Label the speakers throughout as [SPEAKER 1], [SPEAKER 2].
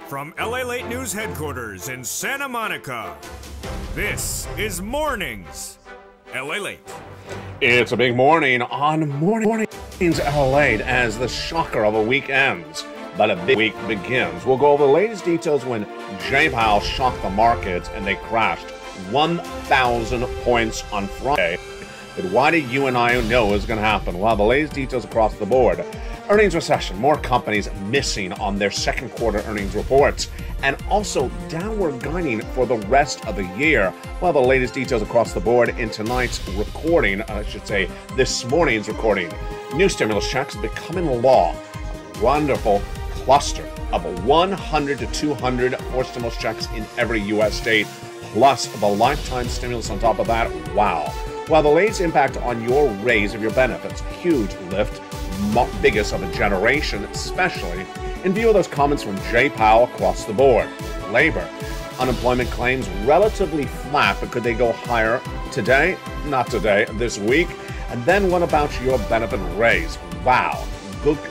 [SPEAKER 1] From LALATE News headquarters in Santa Monica, this is Mornings LALATE.
[SPEAKER 2] It's a big morning on Mornings LALATE as the shocker of a week ends, but a big week begins. We'll go over the latest details when Jay Powell shocked the markets and they crashed 1,000 points on Friday. But why did you and I know it was going to happen? Well, the latest details across the board. Earnings recession, more companies missing on their second quarter earnings reports, and also downward guiding for the rest of the year. Well, the latest details across the board in tonight's recording, this morning's recording. New stimulus checks becoming law. A wonderful cluster of 100 to 200 more stimulus checks in every U.S. state, plus the lifetime stimulus on top of that. Wow. Well, the latest impact on your raise of your benefits, huge lift, biggest of a generation, especially in view of those comments from Jay Powell across the board. Labor, unemployment claims relatively flat, but could they go higher today? Not today, this week. And then what about your benefit raise? Wow,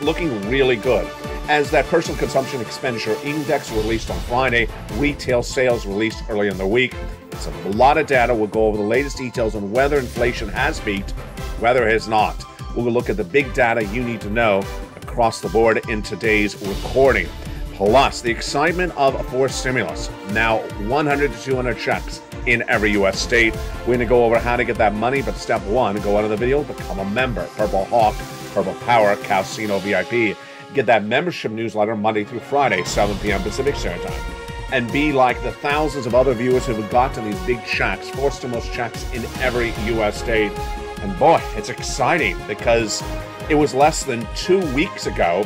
[SPEAKER 2] looking really good. As that personal consumption expenditure index released on Friday, retail sales released early in the week. It's a lot of data. We'll go over the latest details on whether inflation has peaked, whether it has not. We'll look at the big data you need to know across the board in today's recording. Plus, the excitement of forced stimulus. Now, 100 to 200 checks in every U.S. state. We're going to go over how to get that money, but step one, go out of the video, become a member. Purple Hawk, Purple Power, Casino VIP. Get that membership newsletter Monday through Friday, 7 p.m. Pacific Standard Time. And be like the thousands of other viewers who have gotten these big checks, forced stimulus checks in every U.S. state. And boy, it's exciting because it was less than 2 weeks ago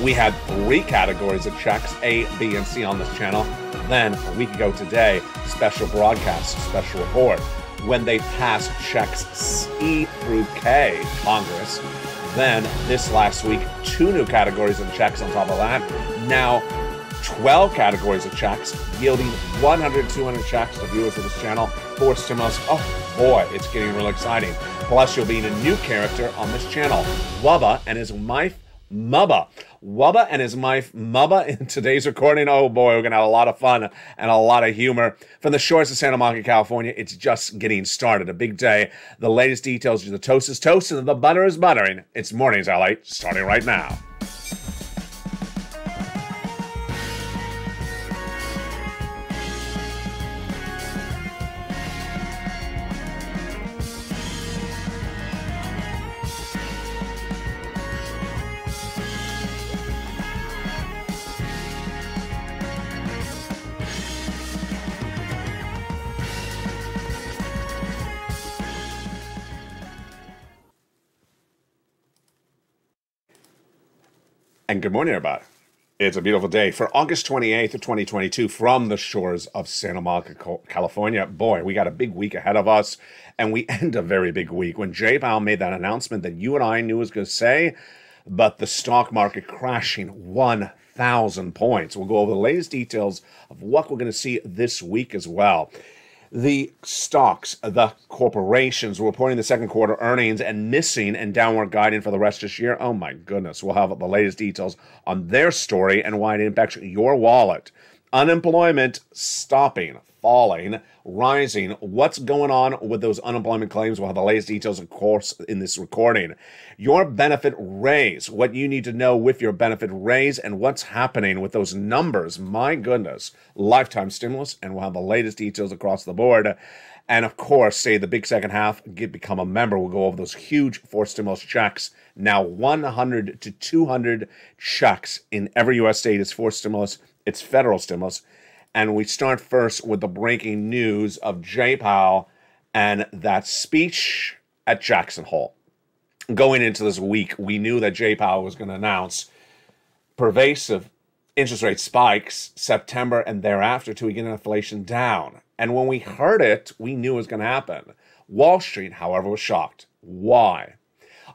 [SPEAKER 2] we had 3 categories of checks, A, B, and C on this channel. Then a week ago today, special broadcast, special report, when they passed checks C through K, Congress. Then this last week, 2 new categories of checks on top of that. Now 12 categories of checks, yielding 100, 200 checks to viewers of this channel for stimulus. Oh boy, it's getting real exciting. Plus, you'll be in a new character on this channel, Wubba and his wife, Mubba. Wubba and his wife, Mubba, in today's recording. Oh boy, we're going to have a lot of fun and a lot of humor. From the shores of Santa Monica, California, it's just getting started. A big day. The latest details, the toast is toasting and the butter is buttering. It's Mornings LALATE, starting right now. And good morning, everybody. It's a beautiful day for August 28th of 2022 from the shores of Santa Monica, California. Boy, we got a big week ahead of us, and we end a very big week when Jay Powell made that announcement that you and I knew was going to say, but the stock market crashing 1,000 points. We'll go over the latest details of what we're going to see this week as well. The stocks, the corporations reporting the second quarter earnings and missing and downward guiding for the rest of this year. Oh my goodness. We'll have the latest details on their story and why it impacts your wallet. Unemployment stopping, falling, rising. What's going on with those unemployment claims? We'll have the latest details, of course, in this recording. Your benefit raise, what you need to know with your benefit raise and what's happening with those numbers. My goodness. Lifetime stimulus, and we'll have the latest details across the board. And of course, say the big second half, become a member. We'll go over those huge forced stimulus checks. Now 100 to 200 checks in every U.S. state is forced stimulus. It's federal stimulus. And we start first with the breaking news of Jay Powell and that speech at Jackson Hole. Going into this week, we knew that Jay Powell was going to announce pervasive interest rate spikes September and thereafter to get inflation down. And when we heard it, we knew it was going to happen. Wall Street, however, was shocked. Why?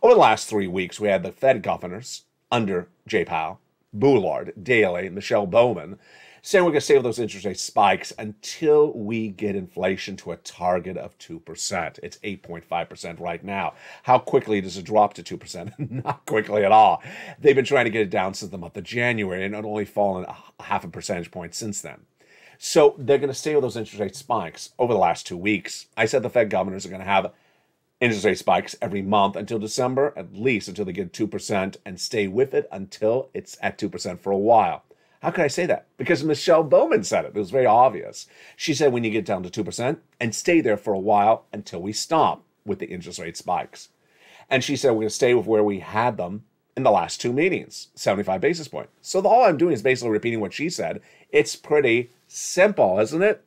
[SPEAKER 2] Over the last 3 weeks, we had the Fed governors under Jay Powell, Bullard, Daley, Michelle Bowman, saying we're going to stay with those interest rate spikes until we get inflation to a target of 2%. It's 8.5% right now. How quickly does it drop to 2%? Not quickly at all. They've been trying to get it down since the month of January, and it's only fallen a half a percentage point since then. So they're going to stay with those interest rate spikes over the last 2 weeks. I said the Fed governors are going to have interest rate spikes every month until December, at least until they get 2%, and stay with it until it's at 2% for a while. How could I say that? Because Michelle Bowman said it. It was very obvious. She said we need to get down to 2% and stay there for a while until we stop with the interest rate spikes. And she said we're going to stay with where we had them in the last 2 meetings, 75 basis points. So all I'm doing is basically repeating what she said. It's pretty simple, isn't it?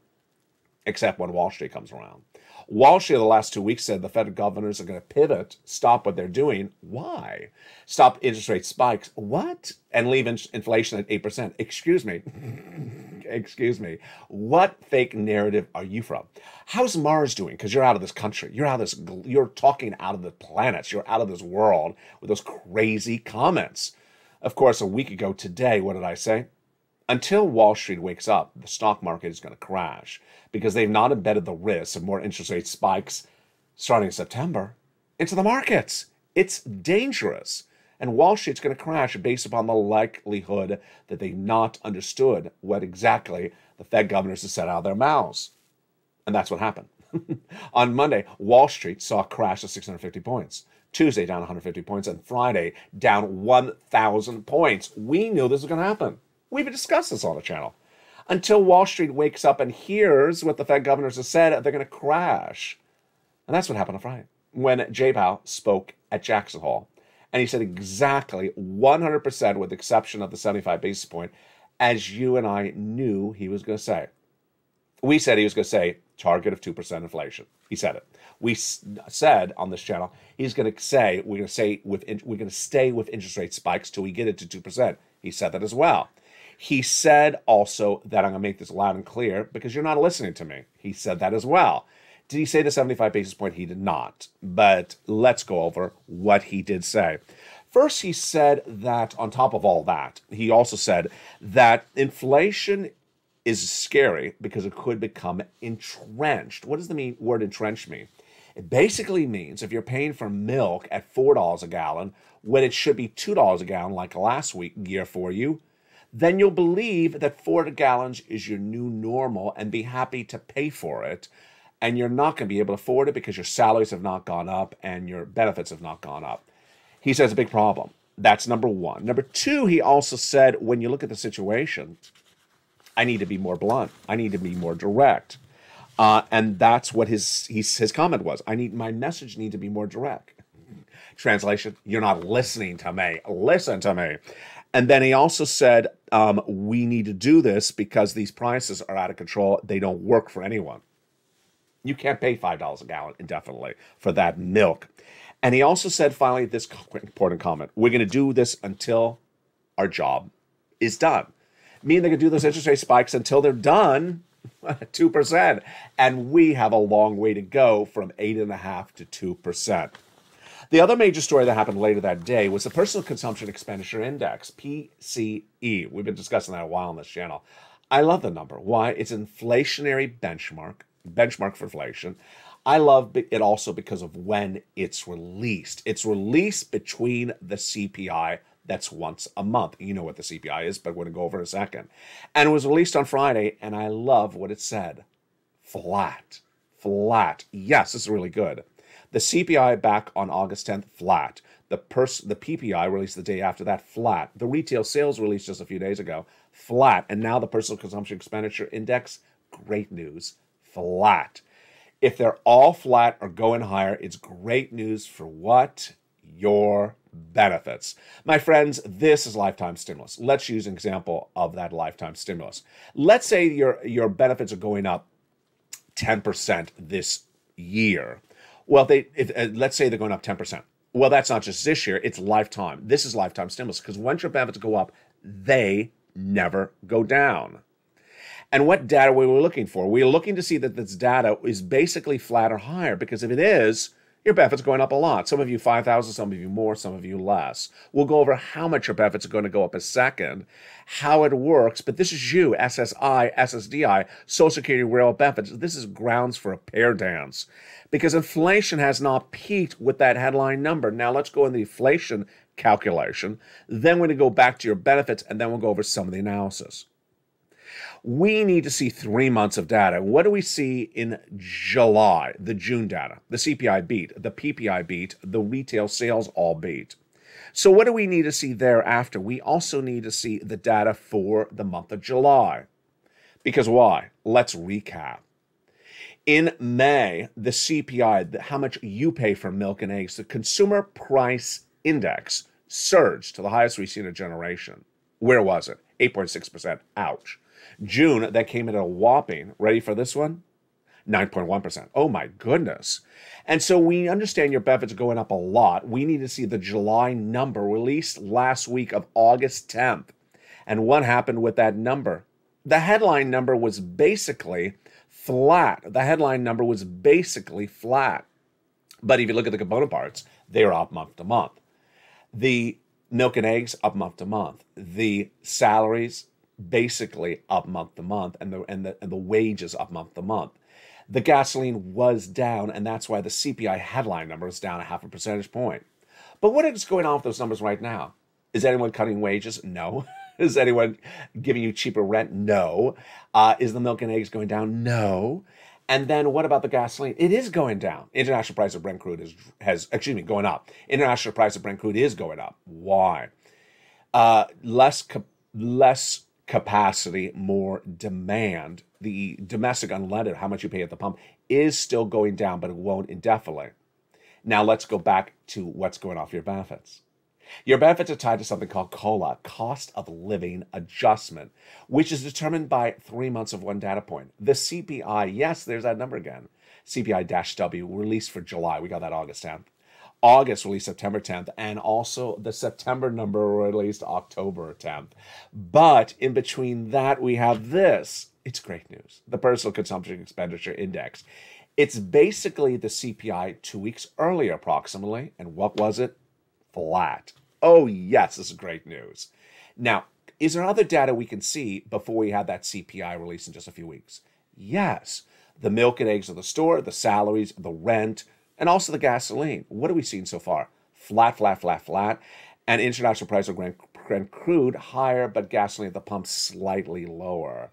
[SPEAKER 2] Except when Wall Street comes around. Wall Street the last 2 weeks said the Fed governors are going to pivot, stop what they're doing. Why? Stop interest rate spikes. What? And leave inflation at 8%. Excuse me. Excuse me. What fake narrative are you from? How's Mars doing? Because you're out of this country. You're talking out of the planets. You're out of this world with those crazy comments. Of course, a week ago today, what did I say? Until Wall Street wakes up, the stock market is going to crash because they've not embedded the risk of more interest rate spikes starting in September into the markets. It's dangerous. And Wall Street's going to crash based upon the likelihood that they've not understood what exactly the Fed governors have said out of their mouths. And that's what happened. On Monday, Wall Street saw a crash of 650 points. Tuesday, down 150 points. And Friday, down 1,000 points. We knew this was going to happen. We've discussed this on the channel. Until Wall Street wakes up and hears what the Fed governors have said, they're going to crash. And that's what happened on Friday when Jay Powell spoke at Jackson Hole. And he said exactly 100% with the exception of the 75 basis point, as you and I knew he was going to say. We said he was going to say target of 2% inflation. He said it. We said on this channel he's going to say we're going to stay with interest rate spikes till we get it to 2%. He said that as well. He said also that I'm going to make this loud and clear because you're not listening to me. He said that as well. Did he say the 75 basis point? He did not. But let's go over what he did say. First, he said that on top of all that, he also said that inflation is scary because it could become entrenched. What does the word entrenched mean? It basically means if you're paying for milk at $4 a gallon when it should be $2 a gallon like last year for you, then you'll believe that 4 gallons is your new normal and be happy to pay for it. And you're not going to be able to afford it because your salaries have not gone up and your benefits have not gone up. He says a big problem. That's number one. Number two, he also said, when you look at the situation, I need to be more blunt. I need to be more direct. And that's what his comment was. My message need to be more direct. Translation, you're not listening to me. Listen to me. And then he also said, we need to do this because these prices are out of control. They don't work for anyone. You can't pay $5 a gallon indefinitely for that milk. And he also said, finally, this important comment. We're going to do this until our job is done. Meaning they're going to do those interest rate spikes until they're done at 2%. And we have a long way to go from 8.5% to 2%. The other major story that happened later that day was the Personal Consumption Expenditure Index, PCE. We've been discussing that a while on this channel. I love the number. Why? It's an inflationary benchmark for inflation. I love it also because of when it's released. It's released between the CPI. That's once a month. You know what the CPI is, but we're going to go over in a second. And it was released on Friday, and I love what it said. Flat. Flat. Yes, this is really good. The CPI back on August 10th, flat. The PPI released the day after that, flat. The retail sales released just a few days ago, flat. And now the Personal Consumption Expenditure Index, great news, flat. If they're all flat or going higher, it's great news for what? Your benefits. My friends, this is lifetime stimulus. Let's use an example of that lifetime stimulus. Let's say your benefits are going up 10% this year. Well, let's say they're going up 10%. Well, that's not just this year, it's lifetime. This is lifetime stimulus because once your benefits go up, they never go down. And what data were we looking for? We were looking to see that this data is basically flat or higher because if it is, your benefits going up a lot. Some of you 5,000, some of you more, some of you less. We'll go over how much your benefits are going to go up a second, how it works, but this is you, SSI, SSDI, Social Security Rail benefits. This is grounds for a pair dance because inflation has not peaked with that headline number. Now let's go in the inflation calculation. Then we're going to go back to your benefits, and then we'll go over some of the analysis. We need to see 3 months of data. What do we see in July? The June data. The CPI beat, the PPI beat, the retail sales all beat. So what do we need to see thereafter? We also need to see the data for the month of July. Because why? Let's recap. In May, the CPI, how much you pay for milk and eggs, the Consumer Price Index surged to the highest we've seen in a generation. Where was it? 8.6%. Ouch. June, that came in at a whopping, ready for this one? 9.1%. Oh my goodness. And so we understand your benefits are going up a lot. We need to see the July number released last week of August 10th. And what happened with that number? The headline number was basically flat. The headline number was basically flat. But if you look at the component parts, they are up month to month. The milk and eggs up month to month. The salaries basically up month to month, and the wages up month to month. The gasoline was down, and that's why the CPI headline number is down 0.5 percentage point. But what is going on with those numbers right now? Is anyone cutting wages? No. Is anyone giving you cheaper rent? No. Is the milk and eggs going down? No. And then what about the gasoline? It is going down. International price of Brent crude going up. International price of Brent crude is going up. Why? Less capacity, more demand. The domestic unleaded, how much you pay at the pump, is still going down, but it won't indefinitely. Now let's go back to what's going off your benefits. Your benefits are tied to something called COLA, cost of living adjustment, which is determined by 3 months of one data point. The CPI, yes, there's that number again. CPI-W released for July. We got that August 10th. August released September 10th, and also the September number released October 10th. But in between that, we have this. It's great news. The Personal Consumption Expenditure Index. It's basically the CPI 2 weeks earlier, approximately. And what was it? Flat. Oh, yes, this is great news. Now, is there other data we can see before we have that CPI release in just a few weeks? Yes. The milk and eggs of the store, the salaries, the rent, and also the gasoline. What are we seeing so far? Flat, flat, flat, flat. And international price of Brent crude higher, but gasoline at the pump slightly lower.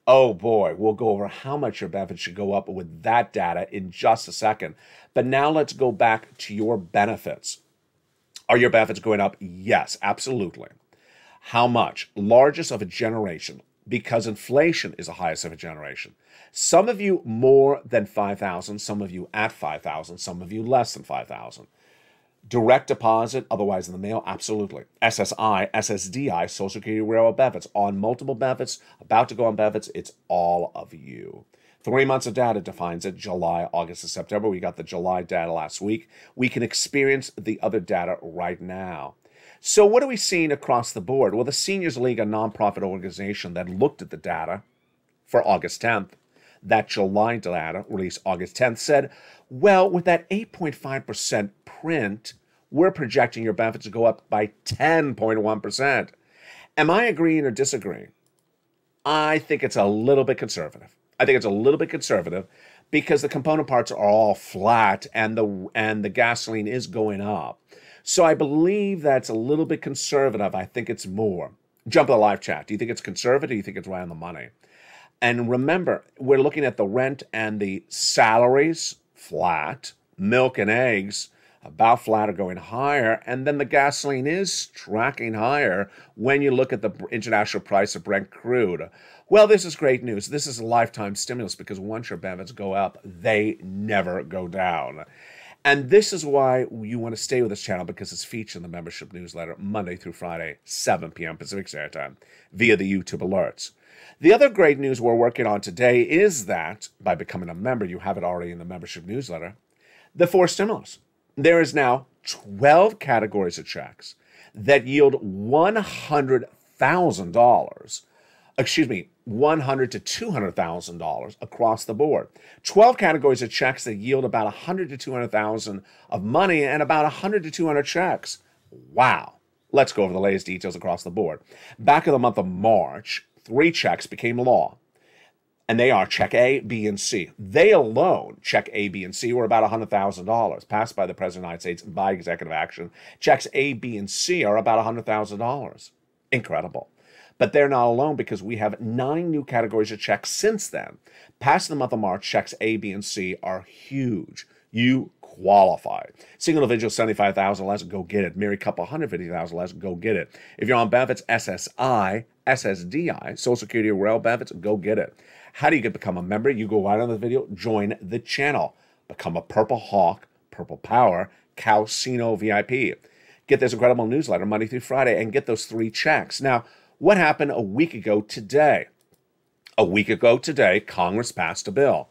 [SPEAKER 2] Oh boy, we'll go over how much your benefits should go up with that data in just a second. But now let's go back to your benefits. Are your benefits going up? Yes, absolutely. How much? Largest of a generation, because inflation is the highest of a generation. Some of you more than 5,000, some of you at 5,000, some of you less than 5,000. Direct deposit, otherwise in the mail, absolutely. SSI, SSDI, Social Security Railroad benefits, on multiple benefits, about to go on benefits, it's all of you. 3 months of data defines it, July, August, and September. We got the July data last week. We can experience the other data right now. So what are we seeing across the board? Well, the Seniors League, a nonprofit organization that looked at the data for August 10th, that July data released August 10th, said, well, with that 8.5% print, we're projecting your benefits to go up by 10.1%. Am I agreeing or disagreeing? I think it's a little bit conservative. I think it's a little bit conservative because the component parts are all flat and the gasoline is going up. So I believe that's a little bit conservative. I think it's more. Jump in the live chat. Do you think it's conservative or do you think it's right on the money? And remember, we're looking at the rent and the salaries, flat, milk and eggs, about flat or going higher, and then the gasoline is tracking higher when you look at the international price of Brent crude. Well, this is great news. This is a lifetime stimulus because once your benefits go up, they never go down. And this is why you want to stay with this channel because it's featured in the membership newsletter Monday through Friday, 7 p.m. Pacific Standard Time via the YouTube alerts. The other great news we're working on today is that by becoming a member, you have it already in the membership newsletter, the 4 stimulus. There is now 12 categories of checks that yield $100,000 excuse me, $100,000 to $200,000 across the board. 12 categories of checks that yield about $100,000 to $200,000 of money and about 100 to 200 checks. Wow. Let's go over the latest details across the board. Back in the month of March, 3 checks became law. And they are check A, B, and C. They alone, check A, B, and C, were about $100,000 passed by the President of the United States by executive action. Checks A, B, and C are about $100,000. Incredible. But they're not alone because we have 9 new categories of checks since then. Past the month of March, checks A, B, and C are huge. You qualify. Single individual, $75,000 less, go get it. Married couple, $150,000 less, go get it. If you're on benefits, SSI, SSDI, Social Security or Rail benefits, go get it. How do you become a member? You go right on the video, join the channel. Become a Purple Hawk, Purple Power, Calcino VIP. Get this incredible newsletter Monday through Friday and get those 3 checks. Now, what happened a week ago today? A week ago today, Congress passed a bill,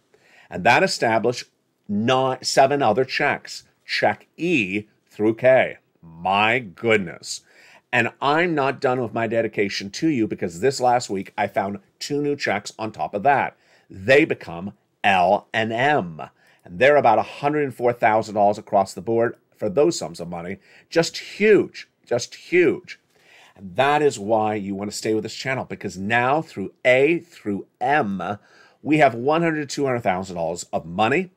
[SPEAKER 2] and that established 7 other checks, check E through K. My goodness. And I'm not done with my dedication to you because this last week I found 2 new checks on top of that. They become L and M, and they're about $104,000 across the board for those sums of money. Just huge, just huge. And that is why you want to stay with this channel, because now through A through M, we have $100,000 to $200,000 of money.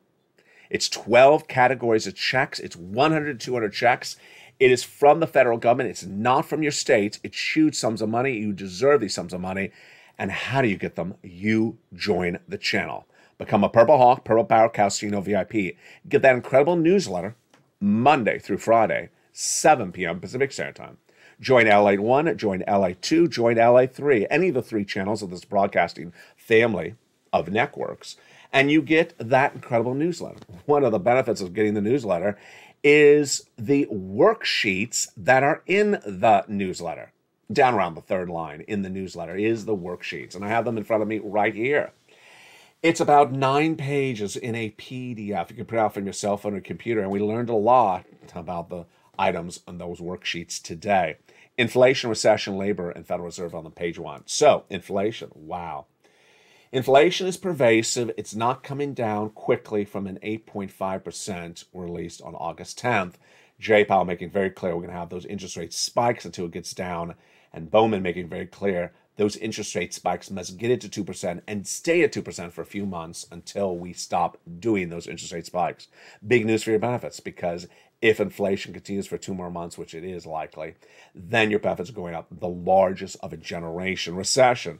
[SPEAKER 2] It's 12 categories of checks. It's 100 to 200 checks. It is from the federal government. It's not from your states. It's huge sums of money. You deserve these sums of money. And how do you get them? You join the channel. Become a Purple Hawk, Purple Power, Calcino VIP. Get that incredible newsletter Monday through Friday, 7 p.m. Pacific Standard Time. Join LALATE 1, join LALATE 2, join LALATE 3, any of the 3 channels of this broadcasting family of networks, and you get that incredible newsletter. One of the benefits of getting the newsletter is the worksheets that are in the newsletter. Down around the 3rd line in the newsletter is the worksheets, and I have them in front of me right here. It's about 9 pages in a PDF. You can print out from your cell phone or computer, and we learned a lot about the items on those worksheets today. Inflation, recession, labor, and Federal Reserve on the page 1. So, inflation, wow. Inflation is pervasive. It's not coming down quickly from an 8.5% released on August 10th. Jay Powell making very clear we're going to have those interest rate spikes until it gets down. And Bowman making very clear those interest rate spikes must get it to 2% and stay at 2% for a few months until we stop doing those interest rate spikes. Big news for your benefits, because if inflation continues for 2 more months, which it is likely, then your benefits are going up, the largest of a generation. Recession.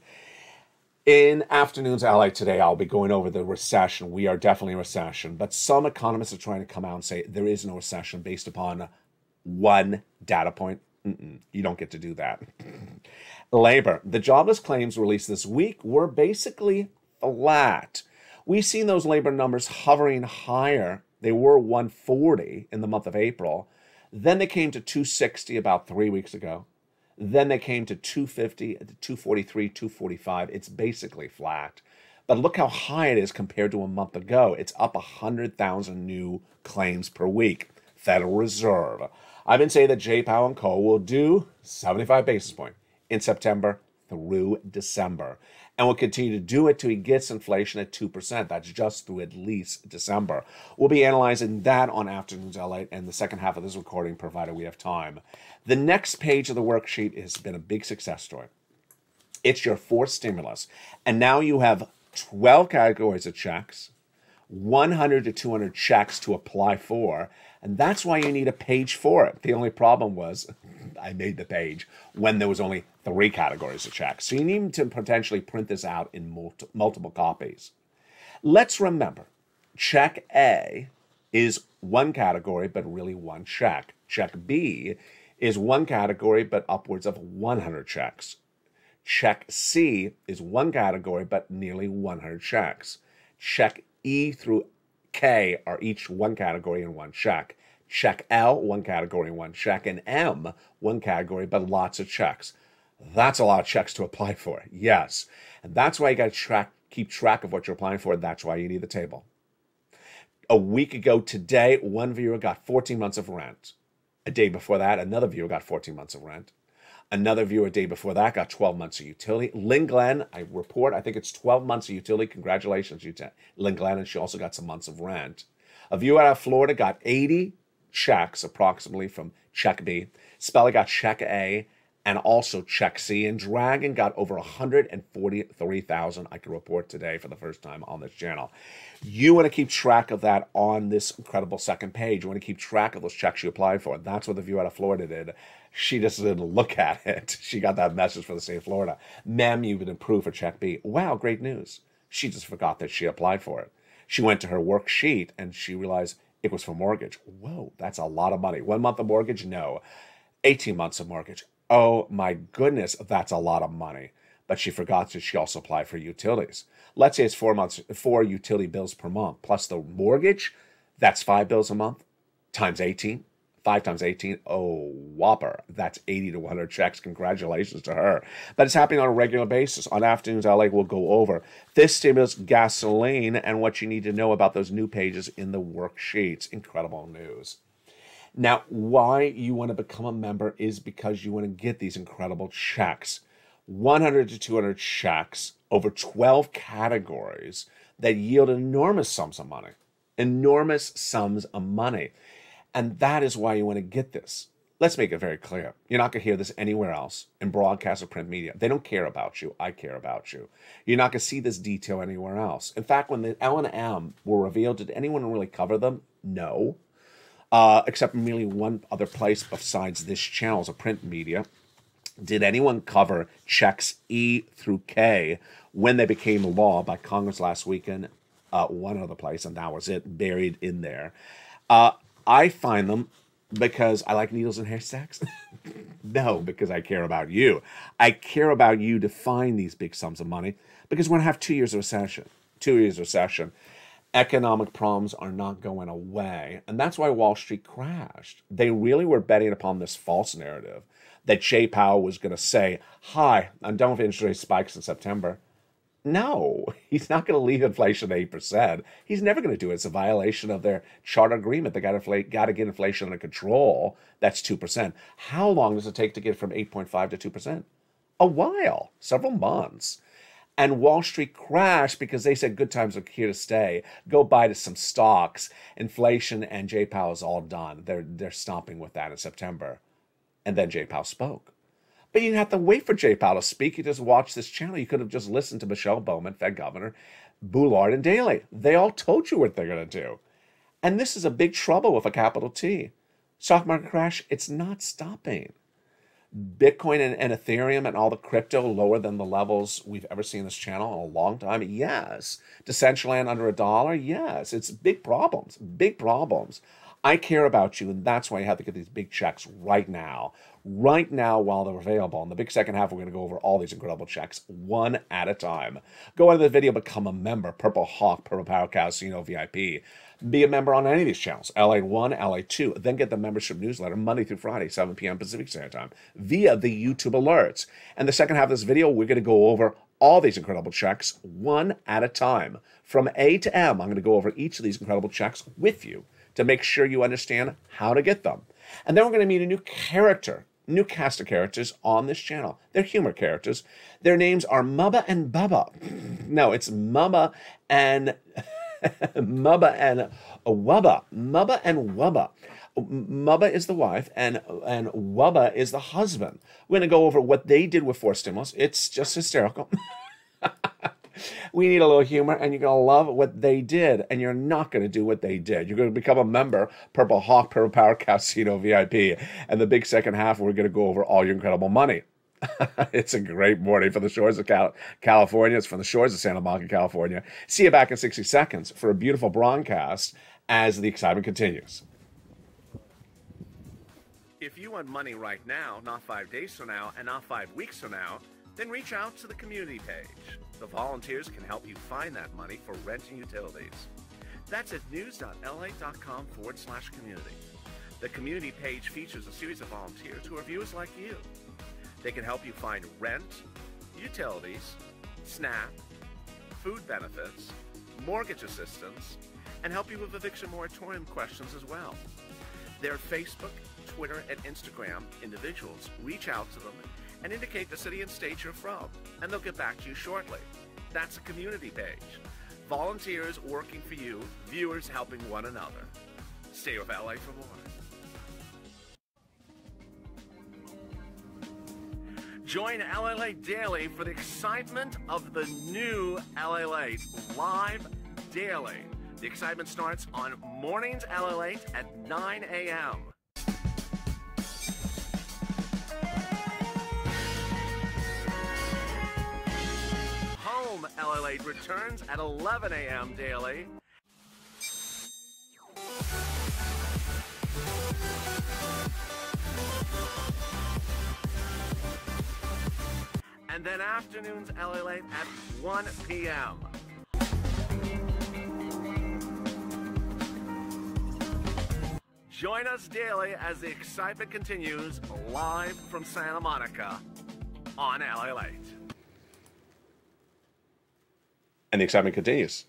[SPEAKER 2] In Afternoons LA today, I'll be going over the recession. We are definitely in recession, but some economists are trying to come out and say there is no recession based upon 1 data point. You don't get to do that. Labor. The jobless claims released this week were basically flat. We've seen those labor numbers hovering higher. They were 140 in the month of April. Then they came to 260 about 3 weeks ago. Then they came to 250, 243, 245. It's basically flat. But look how high it is compared to a month ago. It's up 100,000 new claims per week. Federal Reserve. I've been saying that Jay Powell and Co. will do 75 basis points in September through December. And will continue to do it till he gets inflation at 2%. That's just through at least December. We'll be analyzing that on Afternoons LA and the second half of this recording, provided we have time. The next page of the worksheet has been a big success story. It's your 4th stimulus. And now you have 12 categories of checks, 100 to 200 checks to apply for, and that's why you need a page for it. The only problem was I made the page when there was only 3 categories of checks. So you need to potentially print this out in multiple copies. Let's remember, check A is 1 category, but really 1 check. Check B is 1 category, but upwards of 100 checks. Check C is 1 category, but nearly 100 checks. Check E through K are each 1 category and 1 check. Check L, 1 category and 1 check. And M, 1 category, but lots of checks. That's a lot of checks to apply for, yes. And that's why you got to keep track of what you're applying for. That's why you need the table. A week ago today, 1 viewer got 14 months of rent. A day before that, another viewer got 14 months of rent. Another viewer a day before that got 12 months of utility. Lynn Glenn, I think it's 12 months of utility. Congratulations, Lynn Glenn, and she also got some months of rent. A viewer out of Florida got 80 checks approximately from check B. Speller got check A and also check C. And Dragon got over 143,000, I can report today for the first time on this channel. You want to keep track of that on this incredible second page. You want to keep track of those checks you applied for. That's what the viewer out of Florida did. She just didn't look at it. She got that message for the state of Florida. Ma'am, you've been approved for check B. Wow, great news. She just forgot that she applied for it. She went to her worksheet and she realized it was for mortgage. Whoa, that's a lot of money. 1 month of mortgage? No. 18 months of mortgage. Oh my goodness, that's a lot of money. But she forgot that she also applied for utilities. Let's say it's 4 months, 4 utility bills per month, plus the mortgage, that's 5 bills a month, times 18. 5 times 18, oh, whopper. That's 80 to 100 checks. Congratulations to her. But it's happening on a regular basis. On Afternoons LA, we'll go over this stimulus, gasoline, and what you need to know about those new pages in the worksheets. Incredible news. Now, why you want to become a member is because you want to get these incredible checks. 100 to 200 checks over 12 categories that yield enormous sums of money. Enormous sums of money. And that is why you want to get this. Let's make it very clear. You're not going to hear this anywhere else in broadcast or print media. They don't care about you. I care about you. You're not going to see this detail anywhere else. In fact, when the L&M were revealed, did anyone really cover them? No. Except merely one other place besides this channel as a print media. Did anyone cover checks E through K when they became law by Congress last weekend? One other place, and that was it, buried in there. I find them because I like needles and haystacks. No, because I care about you. I care about you to find these big sums of money because we're going to have 2 years of recession. 2 years of recession. Economic problems are not going away. And that's why Wall Street crashed. They really were betting upon this false narrative that Jay Powell was going to say, hi, I'm done with interest rate spikes in September. No, he's not going to leave inflation at 8%. He's never going to do it. It's a violation of their charter agreement. They got to get inflation under control. That's 2%. How long does it take to get from 8.5 to 2%? A while, several months. And Wall Street crashed because they said good times are here to stay. Go buy to some stocks. Inflation and Jay Powell is all done. They're stomping with that in September. And then Jay Powell spoke. But you didn't have to wait for Jay Powell to speak. You just watched this channel. You could have just listened to Michelle Bowman, Fed Governor, Boulard, and Daley. They all told you what they're going to do. And this is a big trouble with a capital T. Stock market crash, it's not stopping. Bitcoin and Ethereum and all the crypto lower than the levels we've ever seen in this channel in a long time? Yes. Decentraland under $1? Yes. It's big problems. Big problems. I care about you, and that's why you have to get these big checks right now. Right now while they're available. In the big second half, we're going to go over all these incredible checks one at a time. Go into the video, become a member. Purple Hawk, Purple Power Casino VIP. Be a member on any of these channels. LA1, LA2. Then get the membership newsletter Monday through Friday, 7 p.m. Pacific Standard Time via the YouTube alerts. And the second half of this video, we're going to go over all these incredible checks one at a time. From A to M, I'm going to go over each of these incredible checks with you to make sure you understand how to get them. And then we're going to meet a new character, new cast of characters on this channel. They're humor characters. Their names are Mubba and Bubba. No, it's Mubba and Mubba and Wubba. Mubba and Wubba. Mubba is the wife and Wubba is the husband. We're going to go over what they did with forced stimulus. It's just hysterical. We need a little humor, and you're going to love what they did, and you're not going to do what they did. You're going to become a member, Purple Hawk, Purple Power Casino VIP. And the big second half, we're going to go over all your incredible money. It's a great morning for the shores of California. It's from the shores of Santa Monica, California. See you back in 60 seconds for a beautiful broadcast as the excitement continues. If you want money right now, not 5 days from now, and not 5 weeks from now, then reach out to the community page. The volunteers can help you find that money for rent and utilities. That's at news.la.com/community. The community page features a series of volunteers who are viewers like you. They can help you find rent, utilities, SNAP, food benefits, mortgage assistance, and help you with eviction moratorium questions as well. They're Facebook,
[SPEAKER 3] Twitter and Instagram, individuals reach out to them and indicate the city and state you're from, and they'll get back to you shortly. That's a community page. Volunteers working for you, viewers helping one another. Stay with LA for more. Join LALATE Daily for the excitement of the new LALATE live daily. The excitement starts on Mornings LALATE at 9 a.m. Home LALATE returns at 11 a.m. daily. And then afternoons LALATE at 1 p.m. Join us daily as the excitement continues live from Santa Monica on LALATE.
[SPEAKER 2] And the excitement continues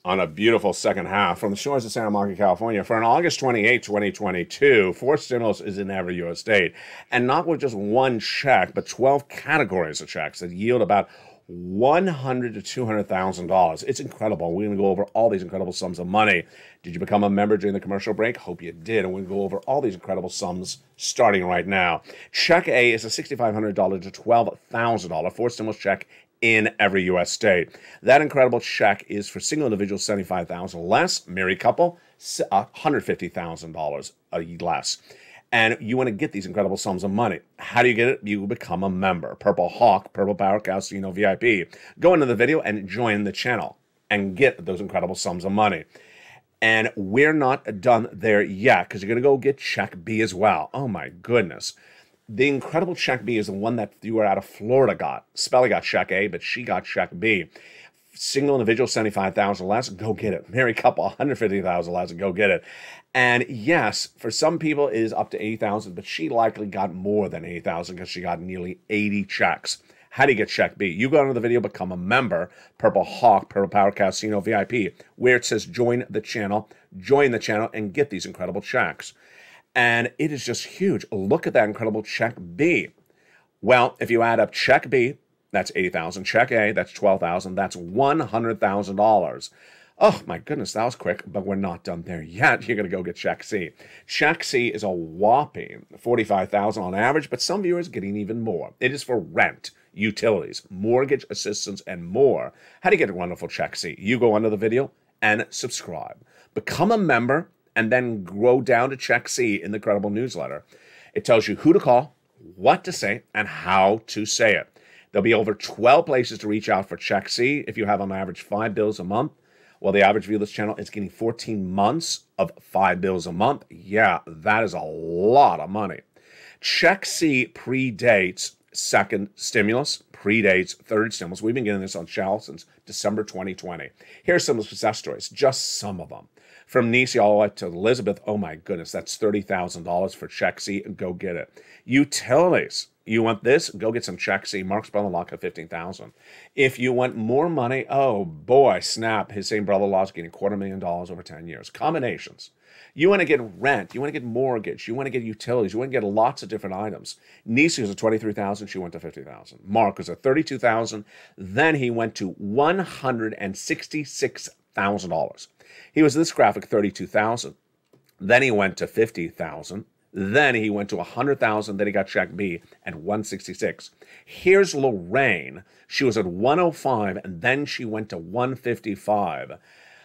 [SPEAKER 2] on a beautiful second half from the shores of Santa Monica, California. For an August 28, 2022, forced stimulus is in every U.S. state. And not with just one check, but 12 categories of checks that yield about $100,000 to $200,000. It's incredible. We're going to go over all these incredible sums of money. Did you become a member during the commercial break? Hope you did. And we're going to go over all these incredible sums starting right now. Check A is a $6,500 to $12,000 forced stimulus check in every U.S. state. That incredible check is for single individuals, $75,000 less, married couple, $150,000 less. And you want to get these incredible sums of money. How do you get it? You become a member. Purple Hawk, Purple Power Casino VIP. Go into the video and join the channel and get those incredible sums of money. And we're not done there yet, because you're going to go get check B as well. Oh my goodness. The incredible check B is the one that viewer out of Florida got. Spelly got check A, but she got check B. Single individual, $75,000 less, go get it. Married couple, $150,000 less, go get it. And yes, for some people it is up to $80,000, but she likely got more than $80,000 because she got nearly 80 checks. How do you get check B? You go into the video, become a member, Purple Hawk, Purple Power Casino VIP, where it says join the channel, and get these incredible checks. And it is just huge. Look at that incredible check B. Well, if you add up check B, that's $80,000. Check A, that's $12,000. That's $100,000. Oh, my goodness, that was quick, but we're not done there yet. You're going to go get check C. Check C is a whopping $45,000 on average, but some viewers are getting even more. It is for rent, utilities, mortgage assistance, and more. How do you get a wonderful check C? You go under the video and subscribe. Become a member, and then go down to check C in the Credible newsletter. It tells you who to call, what to say, and how to say it. There'll be over 12 places to reach out for check C. If you have on average 5 bills a month, well, the average view of this channel is getting 14 months of 5 bills a month. Yeah, that is a lot of money. Check C predates second stimulus, predates third stimulus. We've been getting this on channel since December 2020. Here's some of the success stories, just some of them. From Nisi all the way to Elizabeth, oh my goodness, that's $30,000 for check C. Go get it. Utilities. You want this? Go get some check C. Mark's brother-in-law got $15,000. If you want more money, oh boy, snap. His same brother-in-law is getting $250,000 over 10 years. Combinations. You want to get rent. You want to get mortgage. You want to get utilities. You want to get lots of different items. Nisi was at $23,000. She went to $50,000. Mark was at $32,000. Then he went to $166,000. He was this graphic, $32,000. Then he went to $50,000. Then he went to $100,000. Then he got check B at $166,000. Here's Lorraine. She was at $105,000, and then she went to $155,000.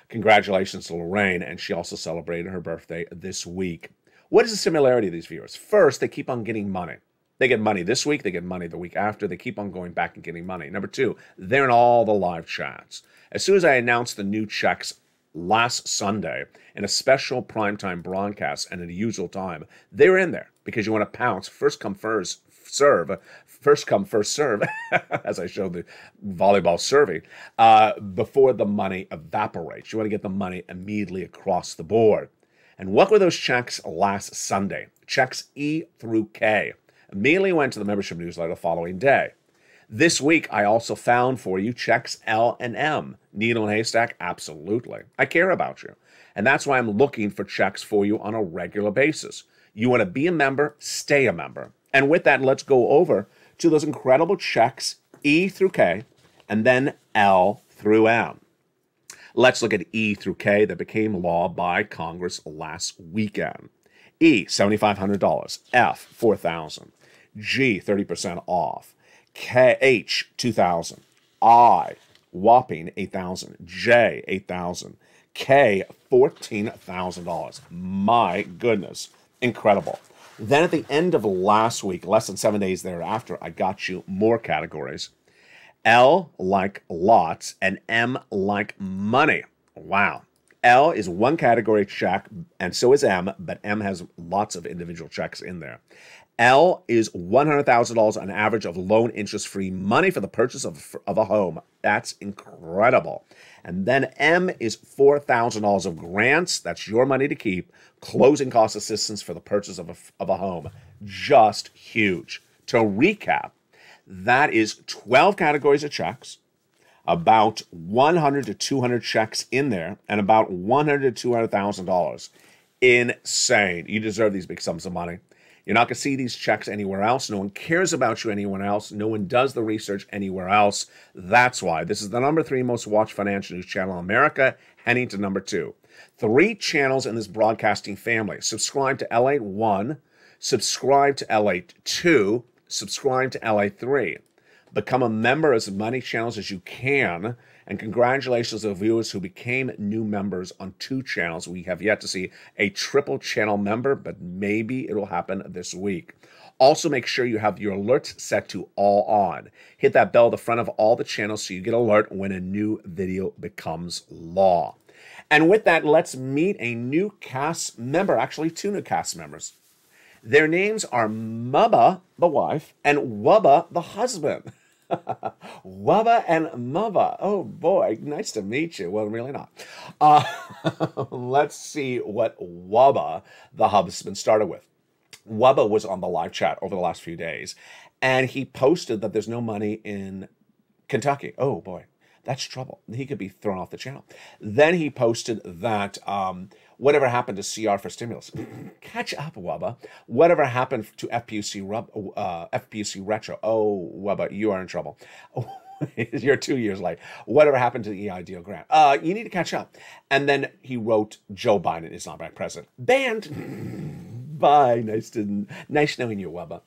[SPEAKER 2] Congratulations to Lorraine, and she also celebrated her birthday this week. What is the similarity of these viewers? First, they keep on getting money. They get money this week. They get money the week after. They keep on going back and getting money. Number two, they're in all the live chats. As soon as I announced the new checks last Sunday in a special primetime broadcast and at a usual time, they were in there because you want to pounce. First come, first serve. First come, first serve, as I showed the volleyball serving, before the money evaporates. You want to get the money immediately across the board. And what were those checks last Sunday? Checks E through K. Immediately went to the membership newsletter the following day. This week, I also found for you checks L and M. Needle and haystack? Absolutely. I care about you. And that's why I'm looking for checks for you on a regular basis. You want to be a member, stay a member. And with that, let's go over to those incredible checks, E through K, and then L through M. Let's look at E through K that became law by Congress last weekend. E, $7,500. F, $4,000. G, 30% off. K, H, $2,000. I, whopping $8,000. J, $8,000. K, $14,000. My goodness, incredible. Then at the end of last week, less than 7 days thereafter, I got you more categories. L like lots and M like money. Wow. L is one category check, and so is M, but M has lots of individual checks in there. L is $100,000 on average of loan interest-free money for the purchase of a home. That's incredible. And then M is $4,000 of grants. That's your money to keep. Closing cost assistance for the purchase of a home. Just huge. To recap, that is 12 categories of checks, about 100 to 200 checks in there, and about $100 to $200,000. Insane. You deserve these big sums of money. You're not going to see these checks anywhere else. No one cares about you anywhere else. No one does the research anywhere else. That's why this is the number 3 most watched financial news channel in America, heading to number 2. 3 channels in this broadcasting family. Subscribe to LATE 1, subscribe to LATE 2, subscribe to LATE 3. Become a member as many channels as you can. And congratulations to the viewers who became new members on 2 channels. We have yet to see a triple channel member, but maybe it'll happen this week. Also, make sure you have your alerts set to all on. Hit that bell at the front of all the channels so you get alert when a new video becomes law. And with that, let's meet a new cast member, actually 2 new cast members. Their names are Mubba, the wife, and Wubba, the husband. Wubba and Mubba. Oh boy, nice to meet you. Well, really not. Let's see what Wubba, the husband, started with. Wubba was on the live chat over the last few days, and he posted that there's no money in Kentucky. Oh boy, that's trouble. He could be thrown off the channel. Then he posted that whatever happened to CR for stimulus? Catch up, Wubba. Whatever happened to FPUC retro? Oh, Wubba, you are in trouble. You're 2 years late. Whatever happened to the EIDL grant? You need to catch up. And then he wrote, Joe Biden is not my president. Banned. Bye. Nice knowing you, Wubba.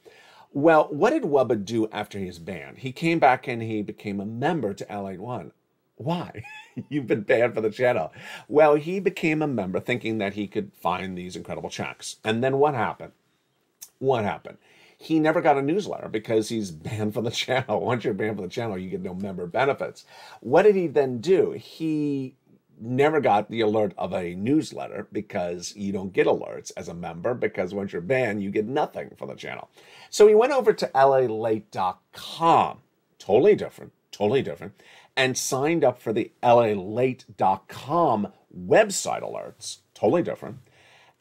[SPEAKER 2] Well, what did Wubba do after he was banned? He came back and he became a member to LATE 1. Why? You've been banned for the channel. Well, he became a member thinking that he could find these incredible checks. And then what happened? What happened? He never got a newsletter because he's banned from the channel. Once you're banned from the channel, you get no member benefits. What did he then do? He never got the alert of a newsletter because you don't get alerts as a member because once you're banned, you get nothing from the channel. So he went over to LALATE.com. Totally different. And signed up for the LALATE.com website alerts. Totally different.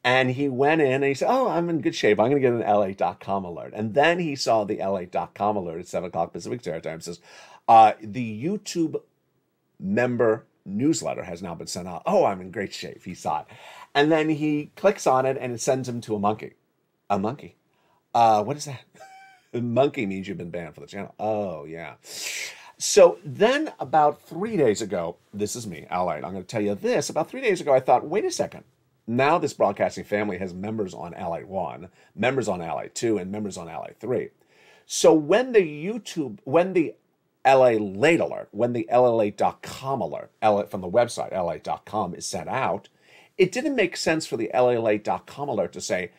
[SPEAKER 2] And he went in and he said, oh, I'm in good shape. I'm going to get an LALATE.com alert. And then he saw the LALATE.com alert at 7 o'clock Pacific Standard Time. It says, the YouTube member newsletter has now been sent out. Oh, I'm in great shape. He saw it. And then he clicks on it and it sends him to a monkey. A monkey. What is that? Monkey means you've been banned for the channel. Oh, yeah. So then about 3 days ago, this is me, LATE, I'm going to tell you this. About 3 days ago, I thought, wait a second. Now this broadcasting family has members on LATE 1, members on LATE 2, and members on LATE 3. So when the LALATE alert, when the LALATE.com alert, from the website, LALATE.com is sent out, it didn't make sense for the LALATE.com alert to say,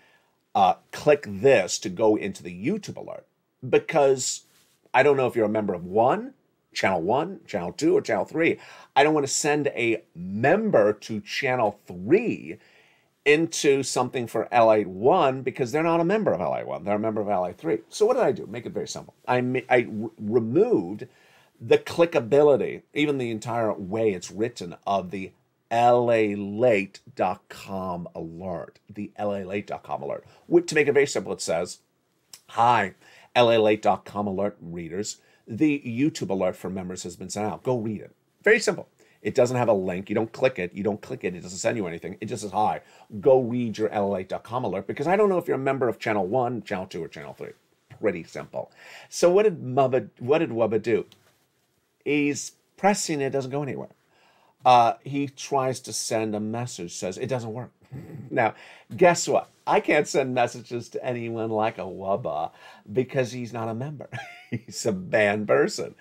[SPEAKER 2] click this to go into the YouTube alert. Because I don't know if you're a member of Channel 2, or Channel 3. I don't want to send a member to Channel 3 into something for LATE 1 because they're not a member of LATE 1. They're a member of LATE 3. So what did I do? Make it very simple. I removed the clickability, even the entire way it's written, of the LALATE.com alert. The LALATE.com alert. To make it very simple, it says, hi, LALATE.com alert readers. The YouTube alert for members has been sent out. Go read it. Very simple. It doesn't have a link. You don't click it. You don't click it. It doesn't send you anything. It just says, hi, go read your LALATE.com alert, because I don't know if you're a member of Channel 1, Channel 2, or Channel 3. Pretty simple. So what did Wubba do? He's pressing it. It doesn't go anywhere. He tries to send a message, says it doesn't work. Now, guess what? I can't send messages to anyone like a Wubba because he's not a member. He's a banned person.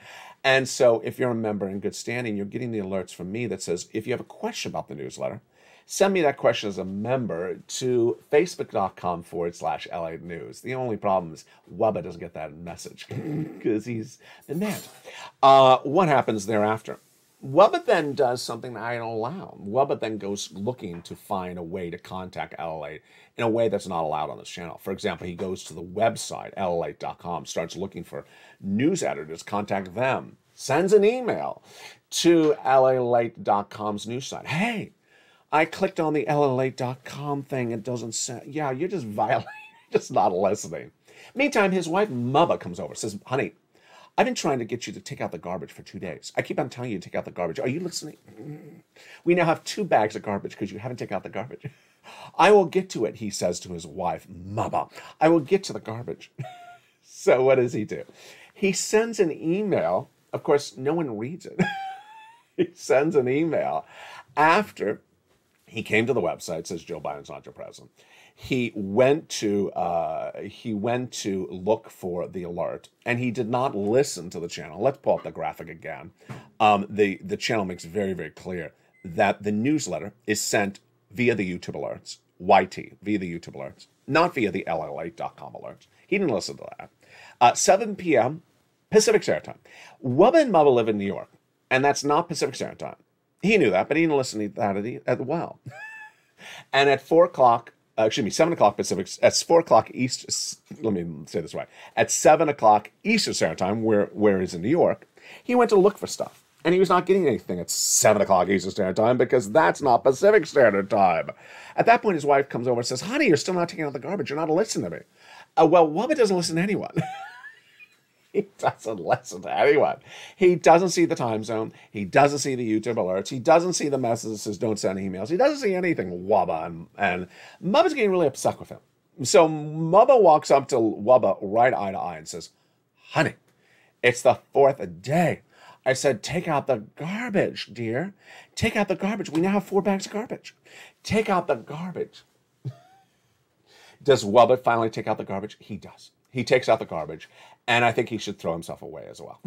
[SPEAKER 2] And so if you're a member in good standing, you're getting the alerts from me that says, if you have a question about the newsletter, send me that question as a member to facebook.com/LA News. The only problem is Wubba doesn't get that message because he's been banned. What happens thereafter? Wubba then does something that I don't allow. Wubba then goes looking to find a way to contact LALATE in a way that's not allowed on this channel. For example, he goes to the website, LALATE.com, starts looking for news editors, contact them, sends an email to LALATE.com's news site. Hey, I clicked on the LALATE.com thing. It doesn't send. Yeah, you're just violating, just not listening. Meantime, his wife, Mubba, comes over, says, honey, I've been trying to get you to take out the garbage for 2 days. I keep on telling you to take out the garbage. Are you listening? We now have 2 bags of garbage because you haven't taken out the garbage. I will get to it, he says to his wife, Mubba. I will get to the garbage. So what does he do? He sends an email. Of course, no one reads it. He sends an email after he came to the website, says Joe Biden's not your president. He went to look for the alert, and he did not listen to the channel. Let's pull up the graphic again. The channel makes very, very clear that the newsletter is sent via the YouTube alerts, YT, via the YouTube alerts, not via the LALATE.com alerts. He didn't listen to that. 7 p.m. Pacific Standard Time. Wubba and Mubba live in New York, and that's not Pacific Standard Time. He knew that, but he didn't listen to that as well. And at 4 o'clock, 7 o'clock Pacific, at 4 o'clock East, let me say this right, at 7 o'clock Eastern Standard Time, where he's in New York, he went to look for stuff. And he was not getting anything at 7 o'clock Eastern Standard Time because that's not Pacific Standard Time. At that point, his wife comes over and says, honey, you're still not taking out the garbage. You're not listening to me. Well, Wubba doesn't listen to anyone. He doesn't listen to anyone. He doesn't see the time zone. He doesn't see the YouTube alerts. He doesn't see the messages that says don't send emails. He doesn't see anything, Wubba. And Mubba's getting really upset with him. So Mubba walks up to Wubba right eye to eye and says, honey, it's the 4th day. I said, take out the garbage, dear. Take out the garbage. We now have 4 bags of garbage. Take out the garbage. Does Wubba finally take out the garbage? He does. He takes out the garbage, and I think he should throw himself away as well.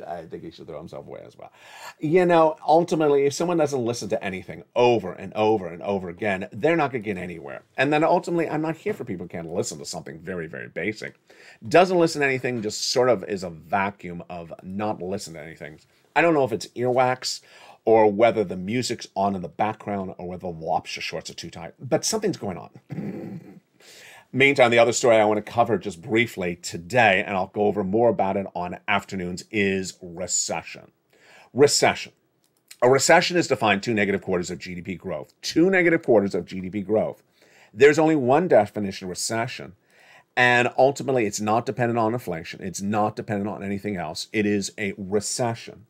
[SPEAKER 2] I think he should throw himself away as well. You know, ultimately, if someone doesn't listen to anything over and over and over again, they're not going to get anywhere. And then ultimately, I'm not here for people who can't listen to something very, very basic. Doesn't listen to anything, just sort of is a vacuum of not listening to anything. I don't know if it's earwax or whether the music's on in the background or whether the lobster shorts are too tight, but something's going on. Meantime, the other story I want to cover just briefly today, and I'll go over more about it on afternoons, is recession. Recession. A recession is defined 2 negative quarters of GDP growth. 2 negative quarters of GDP growth. There's only one definition of recession, and ultimately it's not dependent on inflation. It's not dependent on anything else. It is a recession.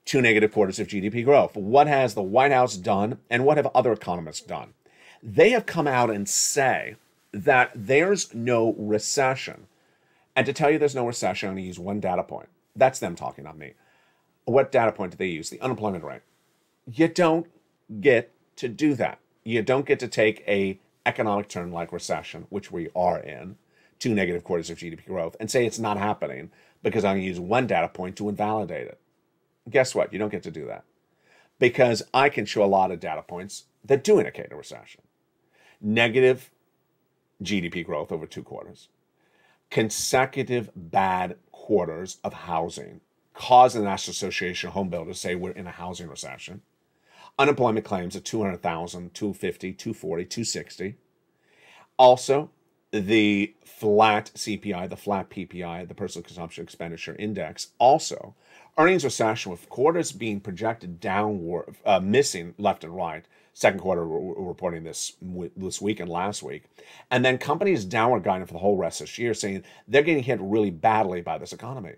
[SPEAKER 2] 2 negative quarters of GDP growth. What has the White House done, and what have other economists done? They have come out and say that there's no recession. And to tell you there's no recession, I'm going to use one data point. That's them talking, not me. What data point do they use? The unemployment rate. You don't get to do that. You don't get to take a economic term like recession, which we are in, 2 negative quarters of GDP growth, and say it's not happening because I'm going to use one data point to invalidate it. Guess what? You don't get to do that. Because I can show a lot of data points that do indicate a recession. Negative GDP growth over 2 quarters. Consecutive bad quarters of housing cause the National Association of Home Builders to say we're in a housing recession. Unemployment claims at 200,000, 250, 240, 260. Also, the flat CPI, the flat PPI, the Personal Consumption Expenditure Index, also earnings recession with quarters being projected downward, missing left and right. Second quarter, we're reporting this week and last week. And then companies downward guiding for the whole rest of this year, saying they're getting hit really badly by this economy.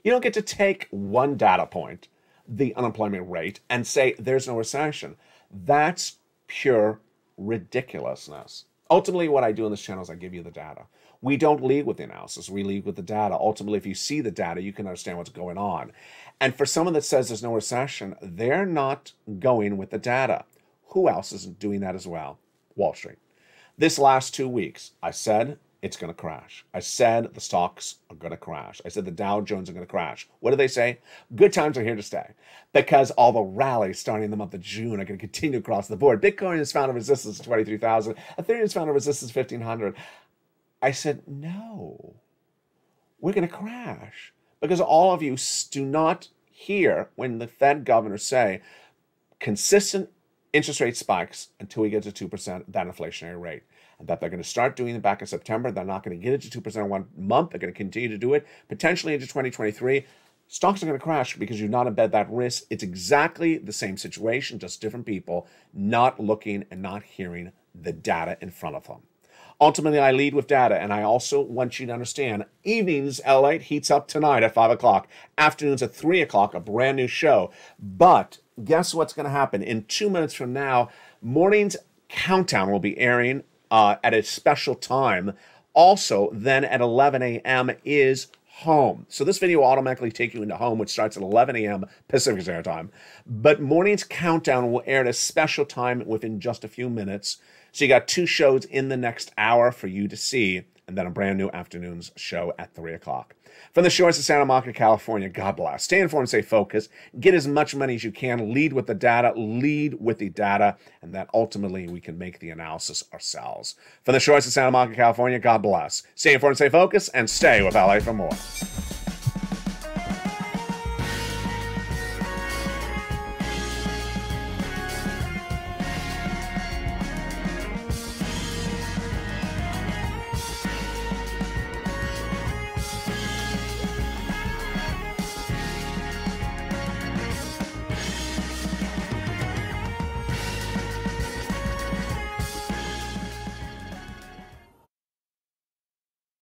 [SPEAKER 2] You don't get to take one data point the unemployment rate and say there's no recession. That's pure ridiculousness. Ultimately, what I do in this channel is I give you the data. We don't lead with the analysis. We lead with the data. Ultimately, if you see the data, you can understand what's going on. And for someone that says there's no recession, they're not going with the data. Who else isn't doing that as well? Wall Street. This last 2 weeks, I said it's going to crash. I said the stocks are going to crash. I said the Dow Jones are going to crash. What do they say? Good times are here to stay, because all the rallies starting in the month of June are going to continue across the board. Bitcoin has found a resistance of 23,000. Ethereum has found a resistance of 1,500. I said, no, we're going to crash, because all of you do not hear when the Fed governors say consistent interest rate spikes until we get to 2%, that inflationary rate. And that they're going to start doing it back in September. They're not going to get it to 2% in 1 month. They're going to continue to do it potentially into 2023. Stocks are going to crash because you not embed that risk. It's exactly the same situation, just different people not looking and not hearing the data in front of them. Ultimately, I lead with data, and I also want you to understand, evenings, LALATE heats up tonight at 5 o'clock. Afternoons at 3 o'clock, a brand new show. But guess what's going to happen? In 2 minutes from now, Morning's Countdown will be airing at a special time. Also, then at 11 a.m. is Home. So this video will automatically take you into Home, which starts at 11 a.m. Pacific Standard Time. But Morning's Countdown will air at a special time within just a few minutes. So you got 2 shows in the next hour for you to see, and then a brand new afternoon's show at 3 o'clock. From the shores of Santa Monica, California, God bless. Stay informed, stay focused, get as much money as you can, lead with the data, and that ultimately we can make the analysis ourselves. From the shores of Santa Monica, California, God bless. Stay informed, stay focused, and stay with LA for more.